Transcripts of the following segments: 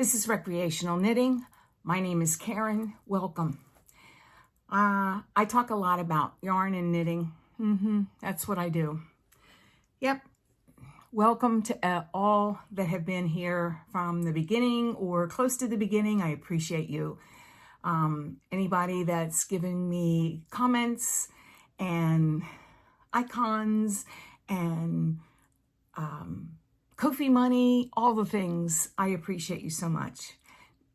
This is Recreational Knitting. My name is Karen. Welcome. I talk a lot about yarn and knitting. That's what I do. Yep. Welcome to all that have been here from the beginning or close to the beginning. I appreciate you. Anybody that's given me comments and icons and Ko-fi money, all the things, I appreciate you so much.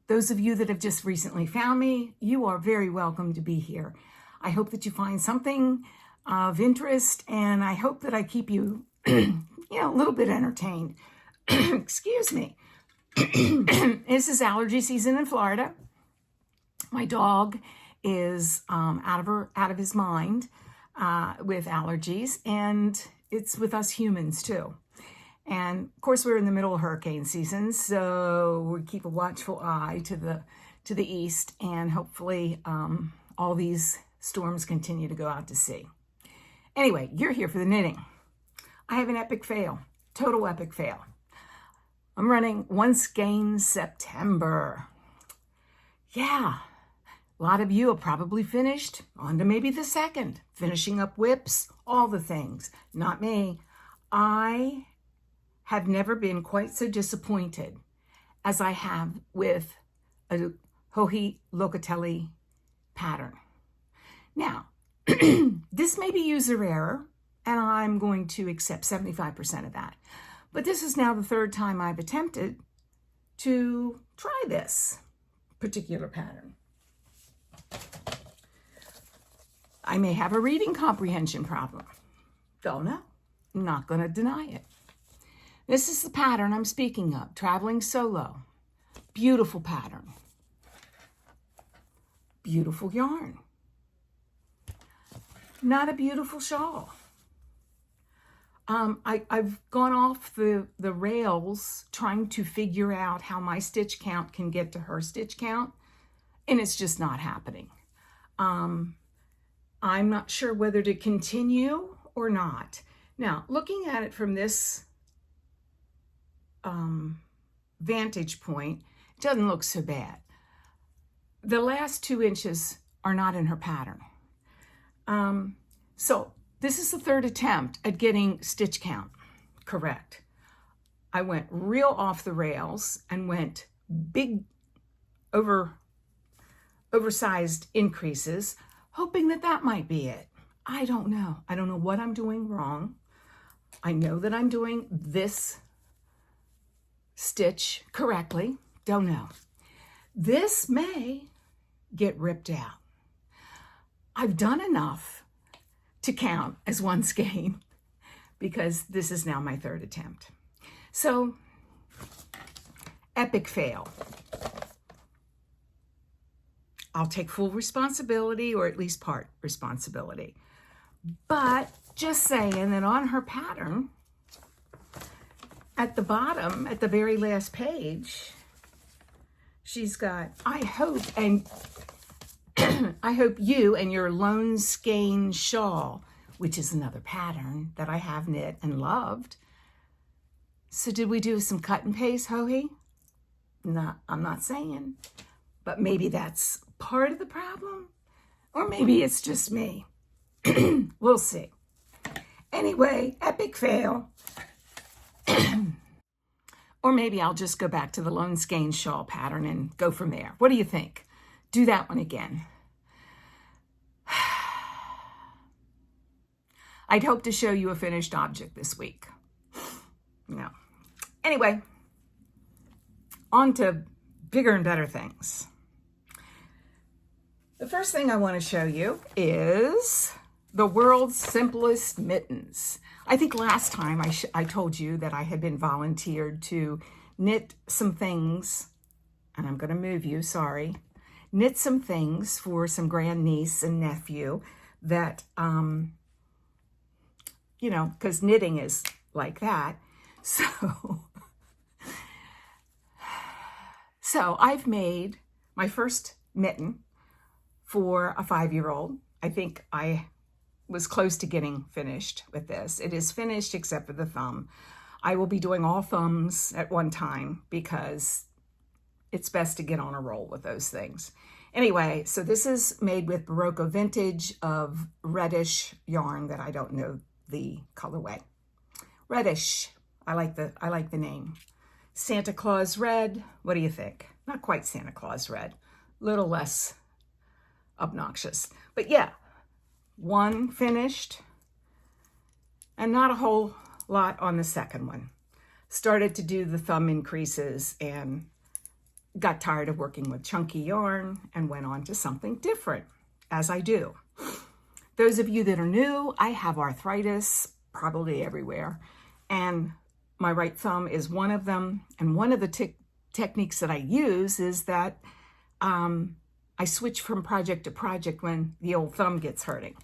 Those of you that have just recently found me, you are very welcome to be here. I hope that you find something of interest, and I hope that I keep you, a little bit entertained. Excuse me. This is allergy season in Florida. My dog is out of his mind with allergies, and it's with us humans too. And of course, we're in the middle of hurricane season, so we keep a watchful eye to the east, and hopefully all these storms continue to go out to sea. Anyway, you're here for the knitting. I have an epic fail, total epic fail. I'm running one skein September. Yeah, a lot of you have probably finished, on to maybe the second, finishing up whips, all the things. Not me. I have never been quite so disappointed as I have with a Hohi Locatelli pattern. Now, this may be user error, and I'm going to accept 75% of that. But this is now the third time I've attempted to try this particular pattern. I may have a reading comprehension problem. Don't know. I'm not going to deny it. This is the pattern I'm speaking of, traveling solo. Beautiful pattern. Beautiful yarn. Not a beautiful shawl. I've gone off the rails trying to figure out how my stitch count can get to her stitch count, and it's just not happening. I'm not sure whether to continue or not. Now, looking at it from this vantage point, it doesn't look so bad. The last 2 inches are not in her pattern. So this is the third attempt at getting stitch count correct. I went real off the rails and went big oversized increases, hoping that might be it. I don't know. I don't know what I'm doing wrong. I know that I'm doing this stitch correctly. Don't know. This may get ripped out. I've done enough to count as one skein because this is now my third attempt. So, epic fail. I'll take full responsibility, or at least part responsibility. But just saying that on her pattern, at the bottom, at the very last page, she's got, I hope you and your lone skein shawl, which is another pattern that I have knit and loved. So did we do some cut and paste, Hohi? No, I'm not saying, but maybe that's part of the problem, or maybe it's just me. We'll see. Anyway, epic fail. Or maybe I'll just go back to the lone skein shawl pattern and go from there. What do you think? Do that one again. I'd hope to show you a finished object this week. No. Anyway, on to bigger and better things. The first thing I want to show you is the world's simplest mittens. I think last time I told you that I had been volunteered to knit some things, and I'm going to move you, sorry. Knit some things for some grandniece and nephew that, because knitting is like that. So I've made my first mitten for a 5-year-old. I think I was close to getting finished with this. It is finished except for the thumb. I will be doing all thumbs at one time because it's best to get on a roll with those things. Anyway, so this is made with Barocco Vintage of reddish yarn that I don't know the colorway. Reddish, I like the name. Santa Claus red, what do you think? Not quite Santa Claus red, a little less obnoxious. But yeah, one finished and not a whole lot on the second one. Started to do the thumb increases and got tired of working with chunky yarn and went on to something different, as I do. Those of you that are new, I have arthritis probably everywhere, and my right thumb is one of them. And one of the techniques that I use is that I switch from project to project when the old thumb gets hurting.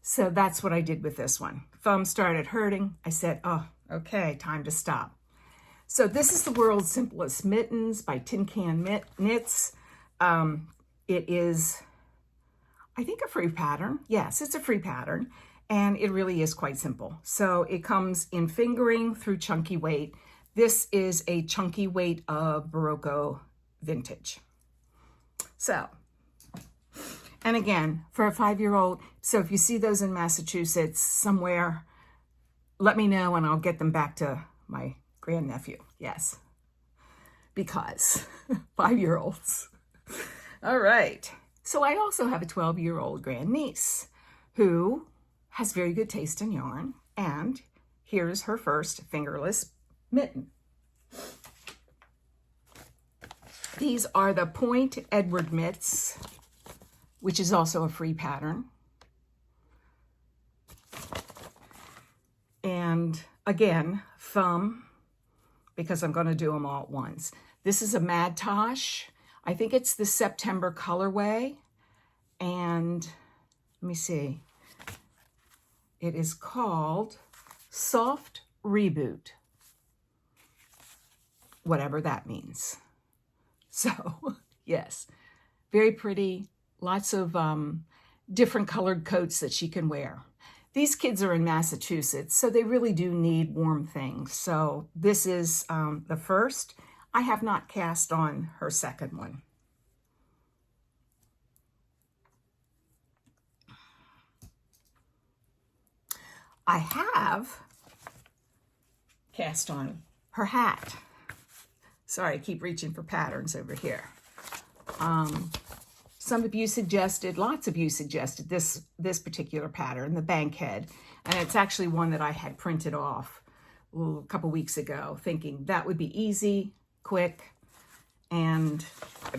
So that's what I did with this one. Thumb started hurting. I said, oh, okay, time to stop. So this is the world's simplest mittens by Tin Can Knits. It is, I think, a free pattern. Yes, it's a free pattern, and it really is quite simple. So it comes in fingering through chunky weight. This is a chunky weight of Barocco Vintage. So, and again, for a 5-year-old, so if you see those in Massachusetts somewhere, let me know and I'll get them back to my grandnephew. Yes, because 5-year-olds. All right. So I also have a 12-year-old grandniece who has very good taste in yarn, and here's her first fingerless mitten. These are the Point Edward mitts, which is also a free pattern. And again, thumb, because I'm going to do them all at once. This is a Mad Tosh. I think it's the September colorway. And let me see. It is called Soft Reboot. Whatever that means. So, yes, very pretty. Lots of different colored coats that she can wear. These kids are in Massachusetts, so they really do need warm things. So this is the first. I have not cast on her second one. I have cast on her hat. Sorry, I keep reaching for patterns over here. Some of you suggested, lots of you suggested this particular pattern, the bank head. And it's actually one that I had printed off a couple weeks ago, thinking that would be easy, quick, and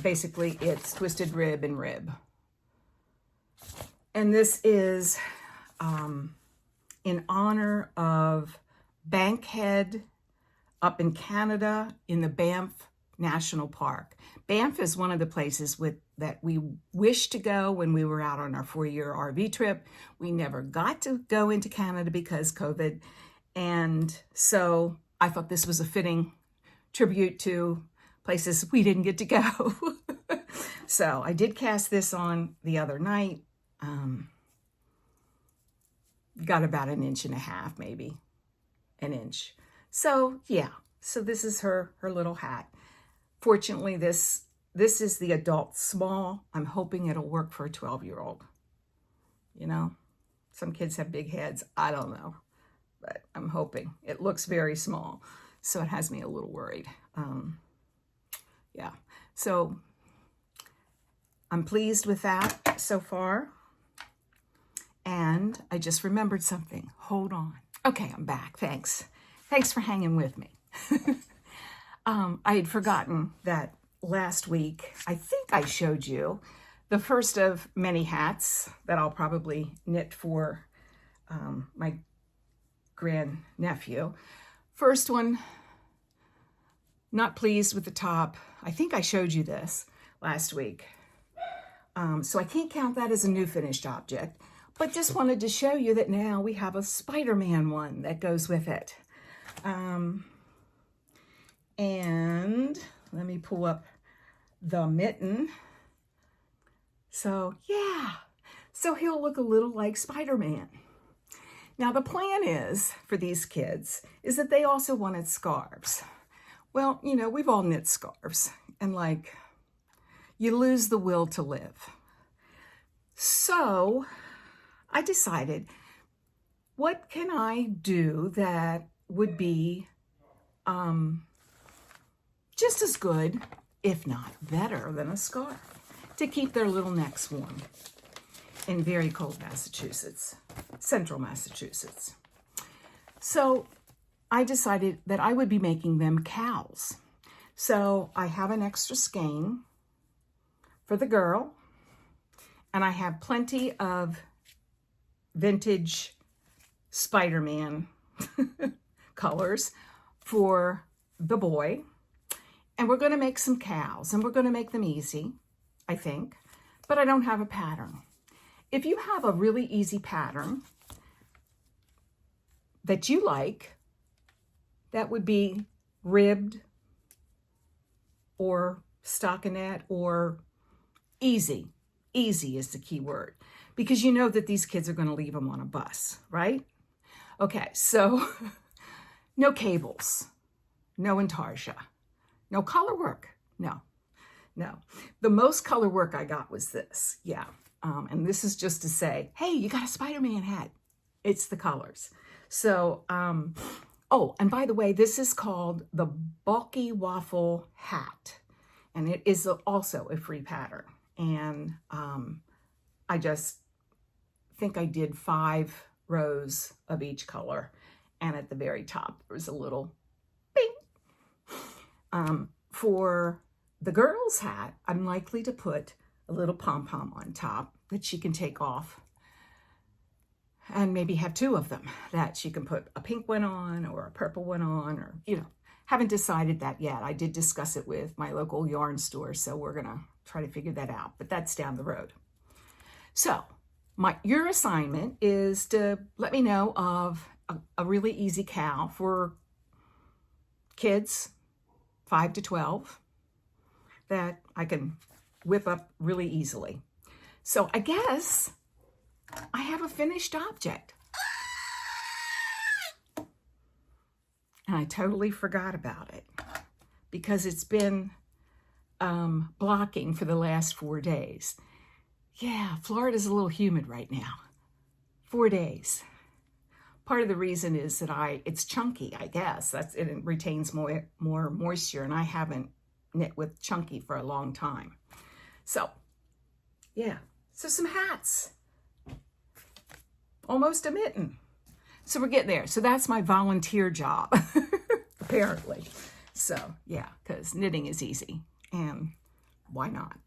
basically it's twisted rib and rib. And this is in honor of Bankhead up in Canada in the Banff National Park. Banff is one of the places that we wished to go when we were out on our 4-year RV trip. We never got to go into Canada because COVID. And so I thought this was a fitting tribute to places we didn't get to go. So I did cast this on the other night. Got about 1.5 inches, maybe an inch. So yeah, so this is her little hat. Fortunately, this is the adult small. I'm hoping it'll work for a 12-year-old. You know, some kids have big heads. I don't know, but I'm hoping. It looks very small, so it has me a little worried. Yeah, so I'm pleased with that so far. And I just remembered something. Hold on. Okay, I'm back. Thanks. Thanks for hanging with me. I had forgotten that last week, I think I showed you the first of many hats that I'll probably knit for my grandnephew. First one, not pleased with the top. I think I showed you this last week. So I can't count that as a new finished object, but just wanted to show you that now we have a Spider-Man one that goes with it. And let me pull up the mitten. So yeah, so he'll look a little like Spider-Man. Now the plan is, for these kids, is that they also wanted scarves. Well, you know, we've all knit scarves. and like you lose the will to live. So I decided, what can I do that would be just as good, if not better, than a scarf to keep their little necks warm in very cold Massachusetts, central Massachusetts. So I decided that I would be making them cowls. So I have an extra skein for the girl, and I have plenty of vintage Spiderman colors for the boy. And we're going to make some cowls, and we're going to make them easy, I think, but I don't have a pattern. If you have a really easy pattern that you like, that would be ribbed or stockinette or easy. Easy is the key word, because you know that these kids are going to leave them on a bus, right? Okay, so no cables, no intarsia, no color work, no. The most color work I got was this, yeah. And this is just to say, hey, you got a Spider-Man hat. It's the colors. So, oh, and by the way, this is called the Bulky Waffle Hat. And it is also a free pattern. And I just think I did 5 rows of each color. And at the very top, there was a little bing. For the girl's hat, I'm likely to put a little pom-pom on top that she can take off, and maybe have 2 of them that she can put a pink one on or a purple one on, or, you know, haven't decided that yet. I did discuss it with my local yarn store, so we're gonna try to figure that out, but that's down the road. So your assignment is to let me know of a really easy cowl for kids 5 to 12 that I can whip up really easily. So I guess I have a finished object. And I totally forgot about it because it's been blocking for the last 4 days. Yeah, Florida's a little humid right now. 4 days. Part of the reason is that it's chunky, I guess. It retains more moisture, and I haven't knit with chunky for a long time. So, yeah. So some hats. Almost a mitten. So we're getting there. So that's my volunteer job, apparently. So, yeah, because knitting is easy. And why not?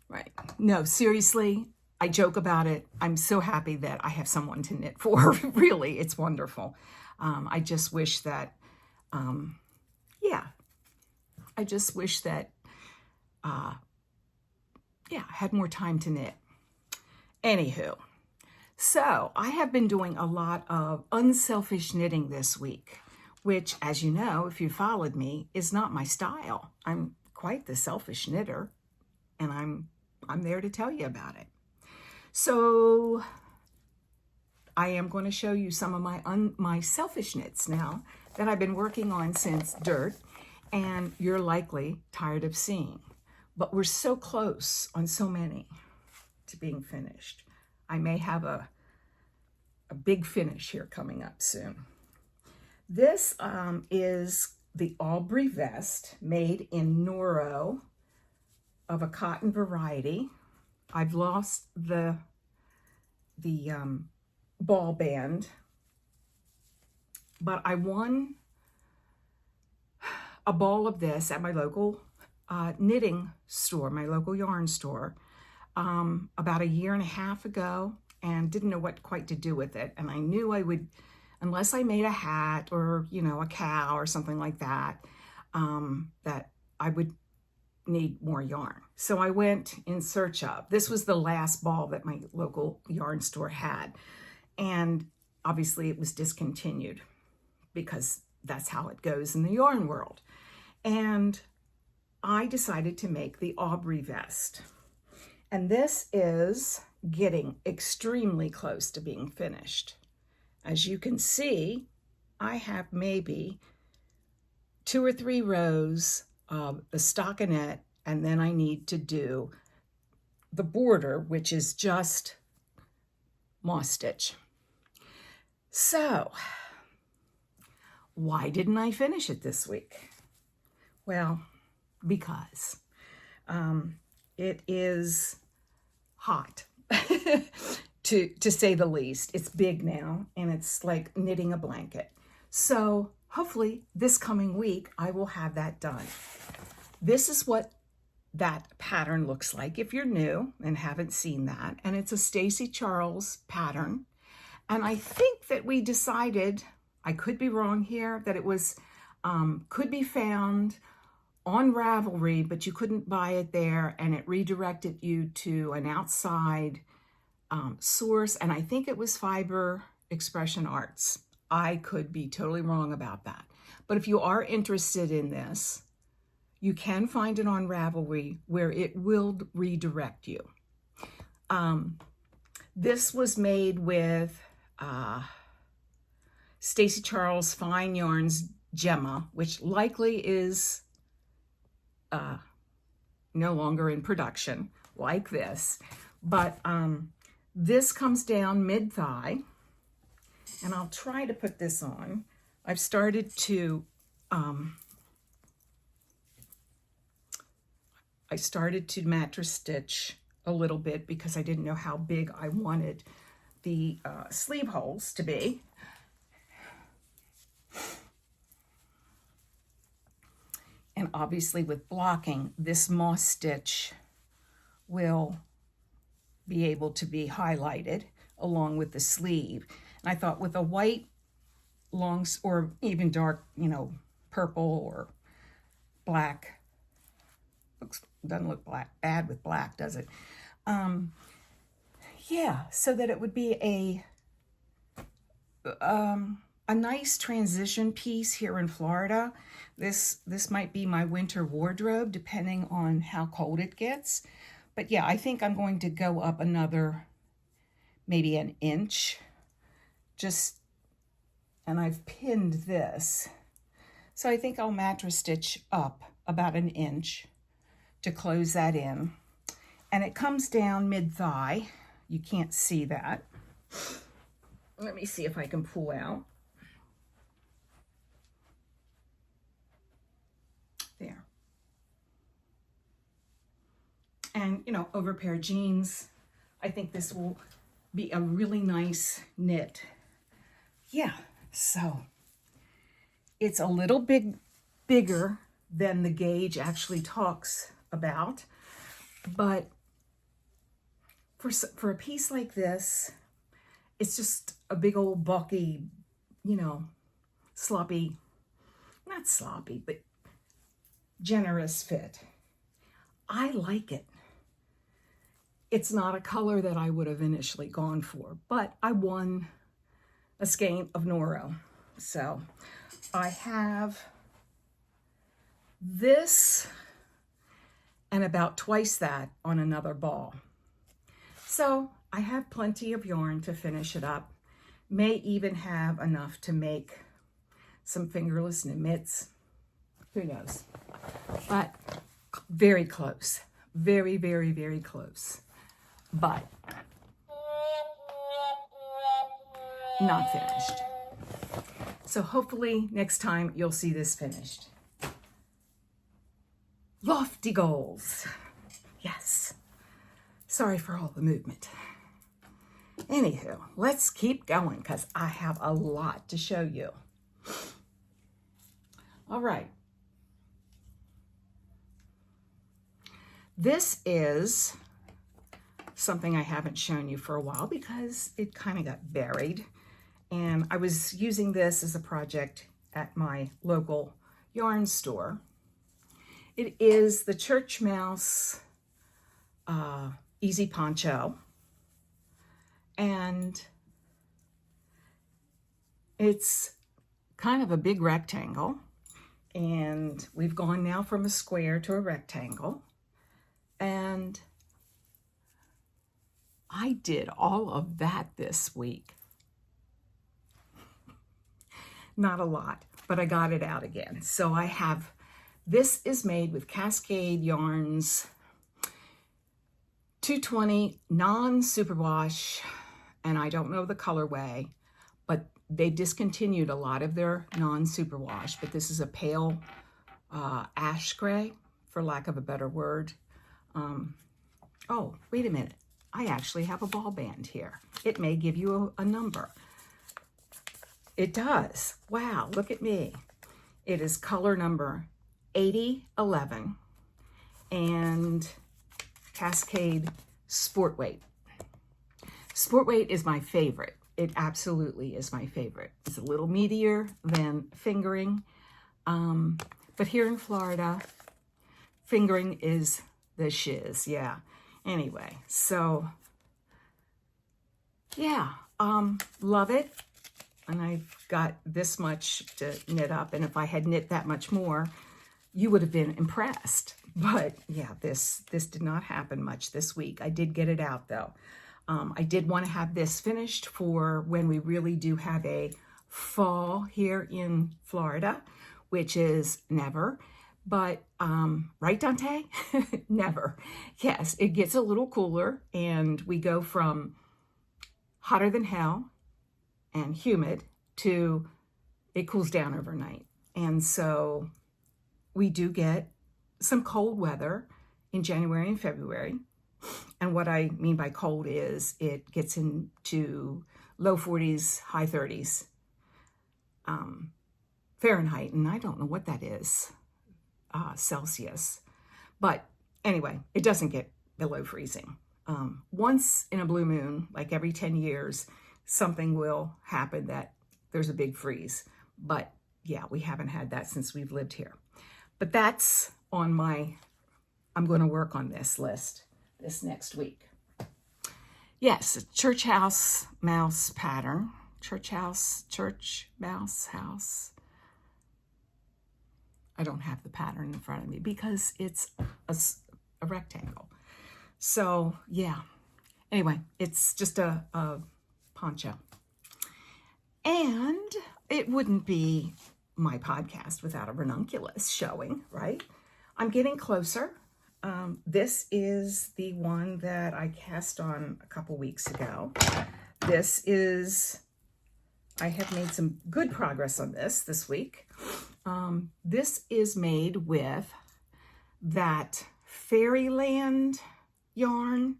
Right. No, seriously, I joke about it. I'm so happy that I have someone to knit for. Really, it's wonderful. I just wish that, I just wish that, I had more time to knit. Anywho, so I have been doing a lot of unselfish knitting this week, which, as you know, if you followed me, is not my style. I'm quite the selfish knitter, and I'm there to tell you about it. So I am going to show you some of my selfish knits now that I've been working on since dirt, and you're likely tired of seeing. But we're so close on so many to being finished. I may have a big finish here coming up soon. This is the Aubrey vest made in Noro of a cotton variety. I've lost the ball band, but I won a ball of this at my local knitting store, my local yarn store, about 1.5 years ago, and didn't know what quite to do with it. And I knew I would, unless I made a hat or, you know, a cow or something like that, that I would need more yarn. So I went in search of, this was the last ball that my local yarn store had. And obviously it was discontinued because that's how it goes in the yarn world. And I decided to make the Aubrey vest. And this is getting extremely close to being finished. As you can see, I have maybe 2 or 3 rows the stockinette, and then I need to do the border, which is just moss stitch. So, why didn't I finish it this week? Well, because it is hot, to say the least. It's big now, and it's like knitting a blanket. So hopefully this coming week, I will have that done. This is what that pattern looks like if you're new and haven't seen that. And it's a Stacy Charles pattern. And I think that we decided, I could be wrong here, that it was, could be found on Ravelry, but you couldn't buy it there, and it redirected you to an outside source, and I think it was Fiber Expression Arts. I could be totally wrong about that. But if you are interested in this, you can find it on Ravelry, where it will redirect you. This was made with Stacy Charles Fine Yarns Gemma, which likely is no longer in production like this, but this comes down mid-thigh, and I'll try to put this on. I've started to mattress stitch a little bit because I didn't know how big I wanted the sleeve holes to be. And obviously with blocking, this moss stitch will be able to be highlighted along with the sleeve. And I thought with a white long, or even dark, purple or black, doesn't look bad with black, does it? Yeah, so that it would be a nice transition piece here in Florida. This might be my winter wardrobe, depending on how cold it gets. But yeah, I think I'm going to go up another, maybe an inch. And I've pinned this. So I think I'll mattress stitch up about an inch to close that in. And it comes down mid-thigh. You can't see that. Let me see if I can pull out. There. And, over a pair of jeans, I think this will be a really nice knit. Yeah, so it's a little bigger than the gauge actually talks about, but for a piece like this, it's just a big old bulky, sloppy, not sloppy, but generous fit. I like it. It's not a color that I would have initially gone for, but I won a skein of Noro. So I have this and about twice that on another ball. So I have plenty of yarn to finish it up. May even have enough to make some fingerless mitts. Who knows? But very close. Very, very, very close. But not finished. So hopefully next time you'll see this finished. Lofty goals. Yes. Sorry for all the movement. Anywho, let's keep going because I have a lot to show you. All right. This is something I haven't shown you for a while because it kind of got buried. And I was using this as a project at my local yarn store. It is the Church Mouse Easy Poncho. And it's kind of a big rectangle. And we've gone now from a square to a rectangle. And I did all of that this week. Not a lot, but I got it out again. So I have This is made with Cascade Yarns 220 non-superwash, and I don't know the colorway, but they discontinued a lot of their non-superwash, but this is a pale ash gray, for lack of a better word. Oh, wait a minute. I actually have a ball band here. It may give you a number. It does. Wow, look at me. It is color number 8011 and Cascade Sport Weight. Sport Weight is my favorite. It absolutely is my favorite. It's a little meatier than fingering, but here in Florida, fingering is the shiz, yeah. Anyway, so yeah, love it. And I've got this much to knit up, and if I had knit that much more, you would have been impressed. But yeah, this did not happen much this week. I did get it out though. I did want to have this finished for when we really do have a fall here in Florida, which is never. But, right, Dante? Never. Yes, it gets a little cooler, and we go from hotter than hell and humid to it cools down overnight. And so we do get some cold weather in January and February. And what I mean by cold is it gets into low 40s, high 30s Fahrenheit, and I don't know what that is, Celsius. But anyway, it doesn't get below freezing. Once in a blue moon, like every 10 years, something will happen that there's a big freeze. But yeah, we haven't had that since we've lived here. But that's on my, I'm going to work on this list this next week. Yes, a church house mouse pattern. Church mouse house. I don't have the pattern in front of me because it's a rectangle. So yeah, anyway, it's just a poncho. And it wouldn't be my podcast without a ranunculus showing, right? I'm getting closer. This is the one that I cast on a couple weeks ago. I have made some good progress on this week. This is made with that Fairyland yarn,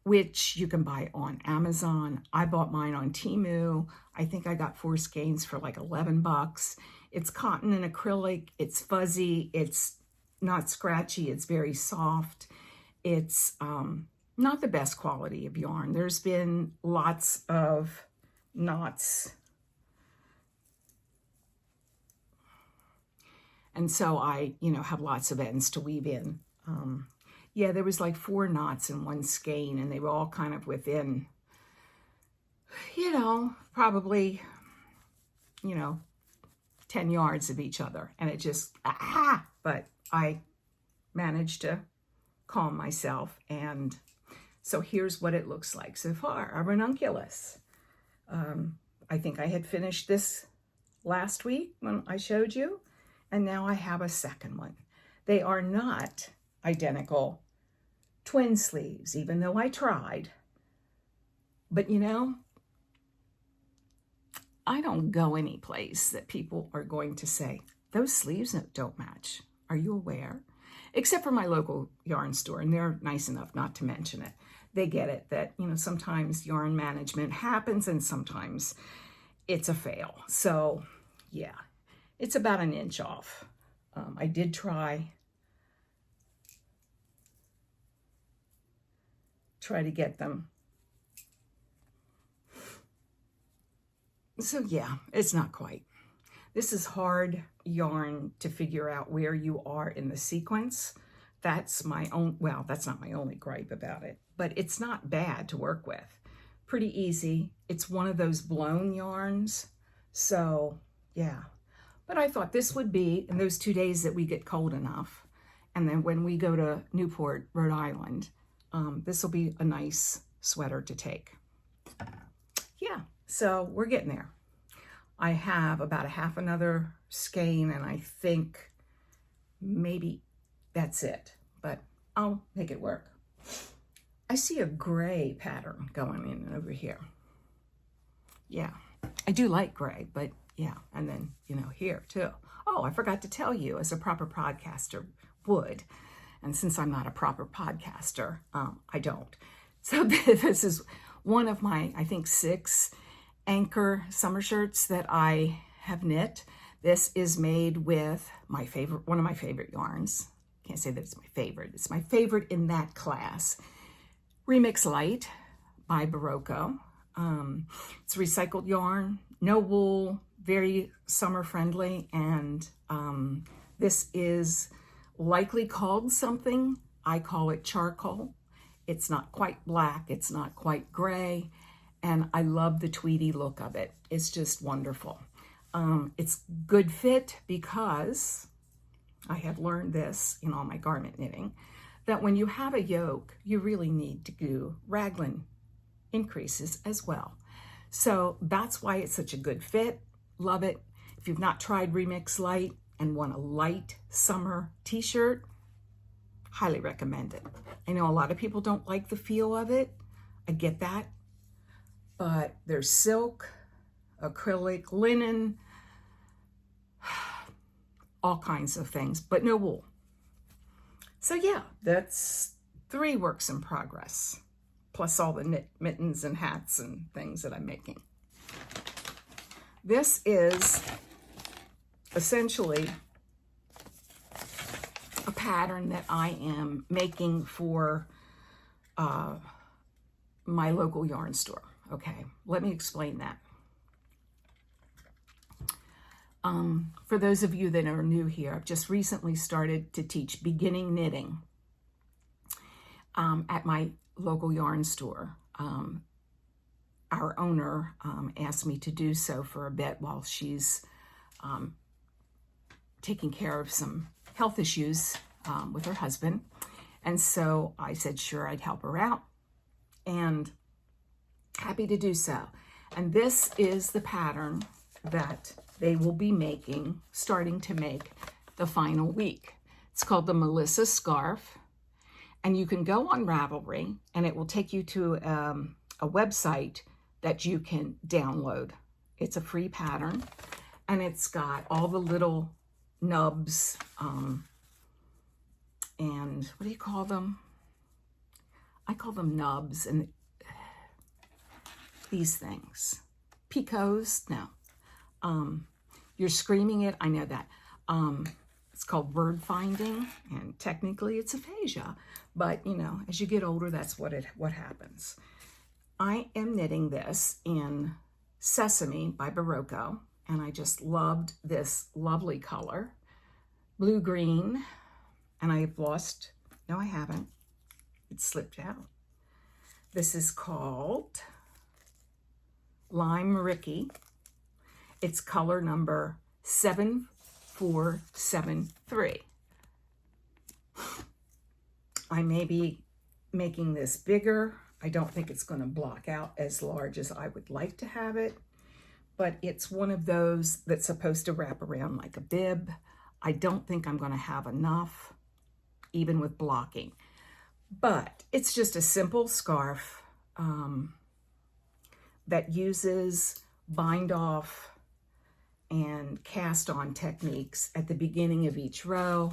which you can buy on Amazon. I bought mine on TEMU. I think I got 4 skeins for like $11. It's cotton and acrylic. It's fuzzy. It's not scratchy. It's very soft. It's not the best quality of yarn. There's been lots of knots. And so I, have lots of ends to weave in. Yeah, there was like 4 knots in one skein, and they were all kind of within, probably, 10 yards of each other. And it just, but I managed to calm myself. And so here's what it looks like so far, a ranunculus. I think I had finished this last week when I showed you, and now I have a second one. They are not identical twin sleeves, even though I tried. But I don't go any place that people are going to say, those sleeves don't match. Are you aware? Except for my local yarn store, and they're nice enough not to mention it. They get it that, sometimes yarn management happens and sometimes it's a fail. So yeah, it's about an inch off. I did try to get them. So yeah, it's not quite. This is hard yarn to figure out where you are in the sequence. That's my own, well, that's not my only gripe about it, but it's not bad to work with. Pretty easy. It's one of those blown yarns. So yeah, but I thought this would be in those 2 days that we get cold enough. And then when we go to Newport, Rhode Island, this will be a nice sweater to take. Yeah, so we're getting there. I have about a half another skein, and I think maybe that's it, but I'll make it work. I see a gray pattern going in over here. Yeah, I do like gray, but yeah, and then, you know, here too. Oh, I forgot to tell you, as a proper podcaster would, and since I'm not a proper podcaster, I don't. So this is one of my, I think, 6 Anker summer shirts that I have knit. This is made with my favorite, one of my favorite yarns. Can't say that it's my favorite. It's my favorite in that class. Remix Light by Barocco. It's recycled yarn, no wool, very summer friendly, and this is likely called something. I call it charcoal. It's not quite black, it's not quite gray, and I love the tweedy look of it. It's just wonderful. It's good fit because I have learned this in all my garment knitting, that when you have a yoke, you really need to do raglan increases as well. So that's why it's such a good fit. Love it. If you've not tried Remix Light and want a light summer t-shirt, highly recommend it. I know a lot of people don't like the feel of it. I get that. But there's silk, acrylic, linen, all kinds of things, but no wool. So yeah, that's 3 works in progress, plus all the mittens and hats and things that I'm making. This is essentially a pattern that I am making for my local yarn store. Okay, let me explain that. For those of you that are new here, I've just recently started to teach beginning knitting at my local yarn store. Our owner asked me to do so for a bit while she's taking care of some health issues with her husband. And so I said, sure, I'd help her out, and happy to do so. And this is the pattern that they will be making, starting to make the final week. It's called the Melissa Scarf, and you can go on Ravelry and it will take you to a website that you can download. It's a free pattern, and it's got all the little nubs, and what do you call them? I call them nubs, and these things. Picots? No. You're screaming it, I know that. It's called word finding, and technically it's aphasia, but you know, as you get older, that's what happens. I am knitting this in Sesame by Barocco, and I just loved this lovely color, blue-green, and I've lost, no I haven't, it slipped out. This is called Lime Ricky. It's color number 7473. I may be making this bigger. I don't think it's going to block out as large as I would like to have it, but it's one of those that's supposed to wrap around like a bib. I don't think I'm going to have enough, even with blocking, but it's just a simple scarf that uses bind off and cast on techniques at the beginning of each row.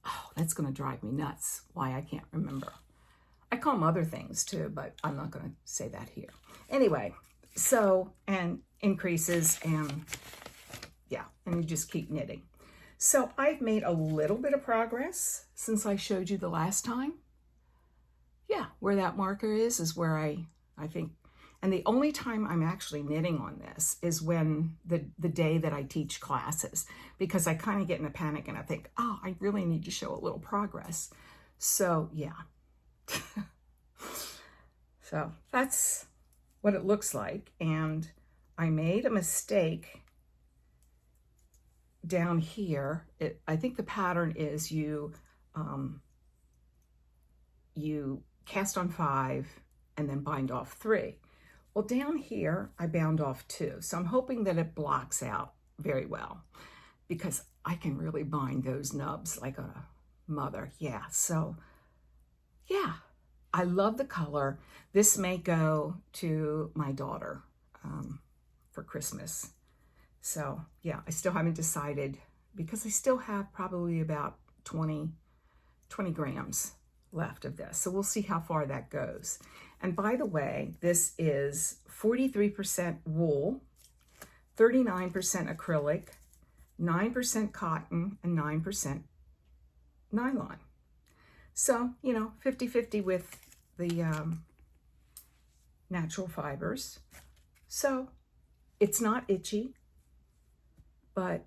Oh, that's going to drive me nuts. Why, I can't remember. I call them other things too, but I'm not going to say that here. Anyway, so, and increases, and yeah, and you just keep knitting. So I've made a little bit of progress since I showed you the last time. Yeah, where that marker is where I think, and the only time I'm actually knitting on this is when the day that I teach classes, because I kind of get in a panic and I think, oh, I really need to show a little progress. So yeah. So that's what it looks like. And I made a mistake down here. I think the pattern is you cast on 5 and then bind off 3. Well, down here, I bound off 2. So I'm hoping that it blocks out very well, because I can really bind those nubs like a mother. Yeah, so yeah, I love the color. This may go to my daughter for Christmas. So yeah, I still haven't decided because I still have probably about 20 grams left of this. So we'll see how far that goes. And by the way, this is 43% wool, 39% acrylic, 9% cotton, and 9% nylon. So, you know, 50-50 with the natural fibers. So it's not itchy, but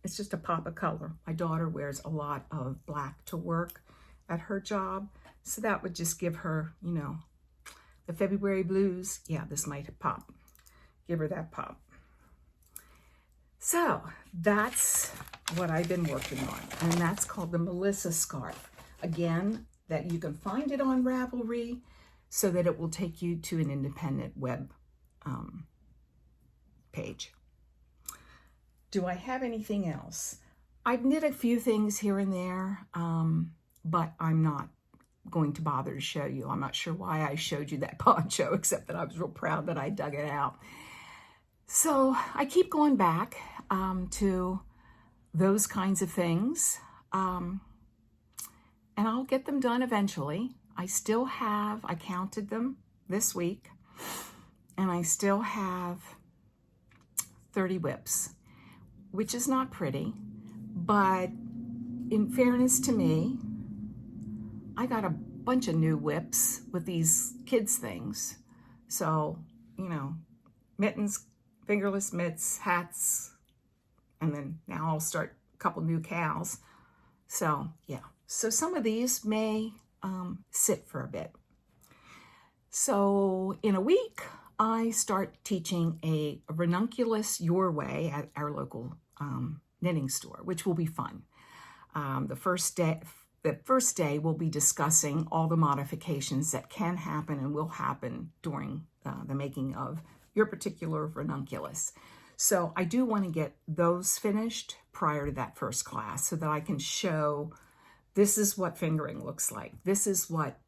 it's just a pop of color. My daughter wears a lot of black to work at her job. So that would just give her, you know, the February blues. Yeah, this might pop. Give her that pop. So that's what I've been working on. And that's called the Melissa scarf. Again, that you can find it on Ravelry so that it will take you to an independent web page. Do I have anything else? I've knit a few things here and there, but I'm not going to bother to show you. I'm not sure why I showed you that poncho, except that I was real proud that I dug it out. So I keep going back to those kinds of things, and I'll get them done eventually. I counted them this week, and I still have 30 whips, which is not pretty, but in fairness to me, I got a bunch of new whips with these kids things. So, you know, mittens, fingerless mitts, hats, and then now I'll start a couple new cows. So, yeah. So some of these may sit for a bit. So in a week, I start teaching a Ranunculus Your Way at our local knitting store, which will be fun. The first day we'll be discussing all the modifications that can happen and will happen during the making of your particular Ranunculus. So I do want to get those finished prior to that first class so that I can show this is what fingering looks like. This is what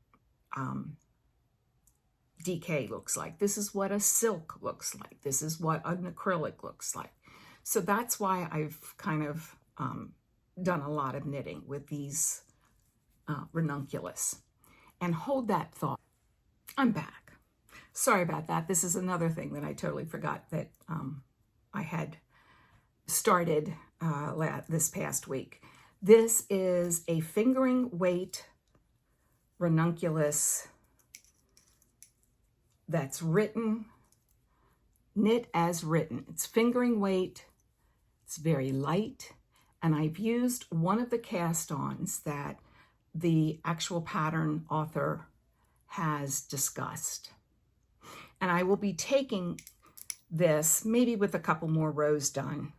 DK looks like. This is what a silk looks like. This is what an acrylic looks like. So that's why I've kind of done a lot of knitting with these Ranunculus. And hold that thought. I'm back. Sorry about that. This is another thing that I totally forgot that I had started this past week. This is a fingering weight Ranunculus that's knit as written. It's fingering weight. It's very light. And I've used one of the cast-ons that the actual pattern author has discussed. And I will be taking this, maybe with a couple more rows done,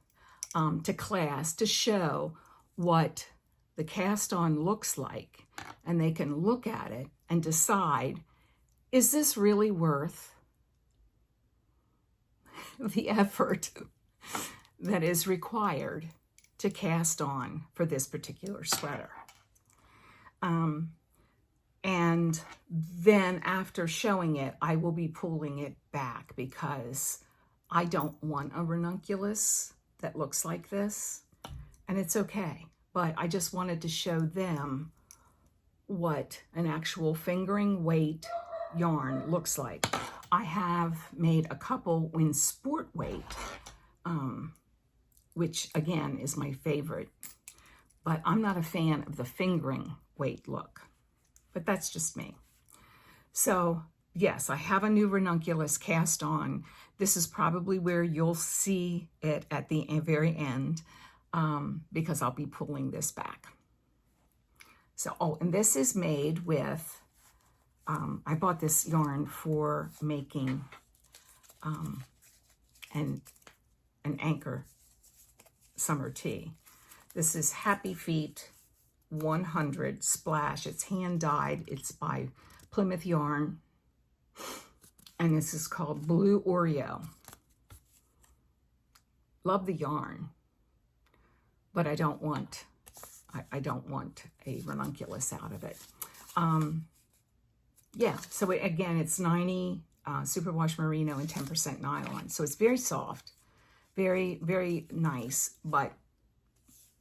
to class to show what the cast-on looks like. And they can look at it and decide, is this really worth the effort that is required to cast on for this particular sweater? And then after showing it, I will be pulling it back because I don't want a Ranunculus that looks like this, and it's okay. But I just wanted to show them what an actual fingering weight yarn looks like. I have made a couple in sport weight, which again is my favorite, but I'm not a fan of the fingering weight look, but that's just me. So yes, I have a new Ranunculus cast on. This is probably where you'll see it at the very end, because I'll be pulling this back. So, oh, and this is made with, I bought this yarn for making an Anker summer tee. This is Happy Feet 100 Splash. It's hand dyed. It's by Plymouth Yarn. And this is called Blue Oreo. Love the yarn. but I don't want a ranunculus out of it. Yeah, so again, it's 90 superwash merino and 10% nylon. So it's very soft, very, very nice, but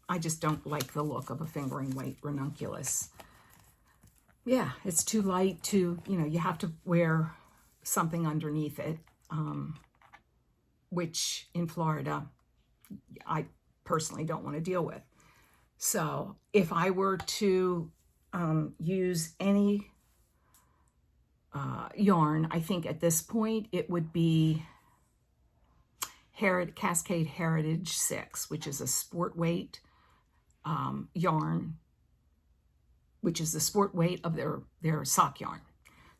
I just don't like the look of a fingering weight ranunculus. Yeah, it's too light to, you have to wear something underneath it, which in Florida, I personally don't want to deal with. So if I were to use any yarn, I think at this point it would be Cascade Heritage 6, which is a sport weight yarn, which is the sport weight of their sock yarn.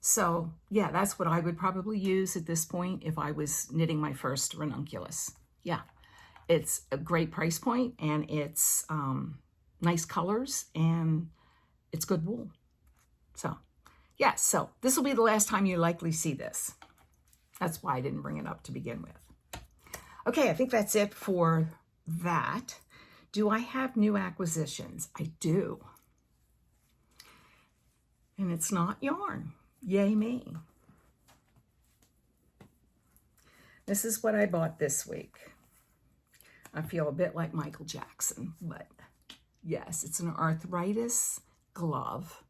So yeah, that's what I would probably use at this point if I was knitting my first ranunculus. Yeah, it's a great price point, and it's nice colors, and it's good wool. So yeah, so this will be the last time you likely see this. That's why I didn't bring it up to begin with. Okay, I think that's it for that. Do I have new acquisitions? I do. And it's not yarn. Yay me. This is what I bought this week. I feel a bit like Michael Jackson, but yes, it's an arthritis glove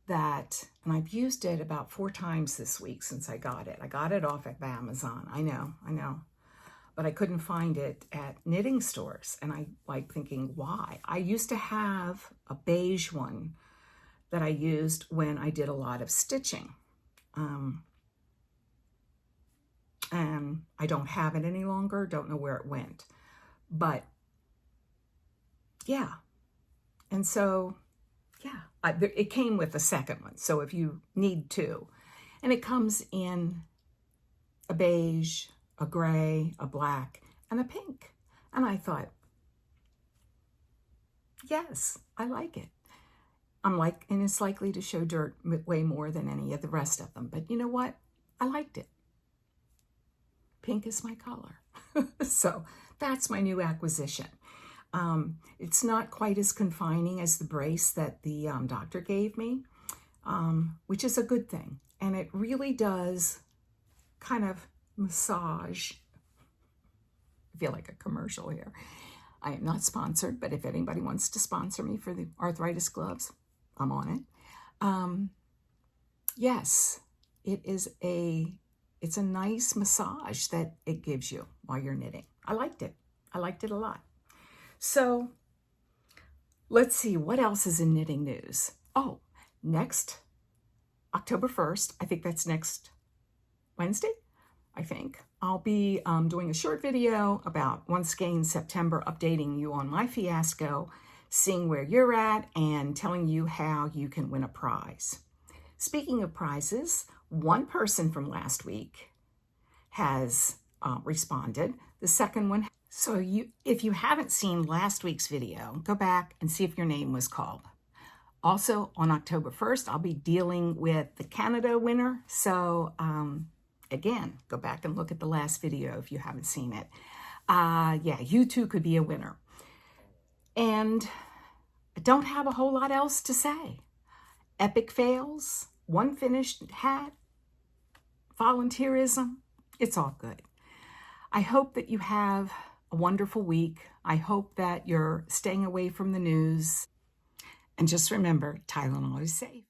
that, and I've used it about 4 times this week since I got it. I got it off at Amazon. I know. But I couldn't find it at knitting stores. And I like thinking, why? I used to have a beige one that I used when I did a lot of stitching. And I don't have it any longer. Don't know where it went. But yeah. And so, yeah, it came with a second one. So if you need 2, and it comes in a beige, a gray, a black, and a pink. And I thought, yes, I like it. And it's likely to show dirt way more than any of the rest of them. But you know what? I liked it. Pink is my color. So that's my new acquisition. It's not quite as confining as the brace that the doctor gave me, which is a good thing. And it really does kind of massage. I feel like a commercial here. I am not sponsored, but if anybody wants to sponsor me for the arthritis gloves, I'm on it. Yes, it's a nice massage that it gives you while you're knitting. I liked it. I liked it a lot. So let's see what else is in knitting news. Oh, next October 1st, I think that's next Wednesday, I think. I'll be doing a short video about once again September, updating you on my fiasco, seeing where you're at, and telling you how you can win a prize. Speaking of prizes, one person from last week has responded. The second one. So if you haven't seen last week's video, go back and see if your name was called. Also, on October 1st, I'll be dealing with the Canada winner. So again, go back and look at the last video if you haven't seen it. Yeah, you too could be a winner. And I don't have a whole lot else to say. Epic fails, one finished hat, volunteerism, it's all good. I hope that you have a wonderful week. I hope that you're staying away from the news. And just remember, Tylenol is safe.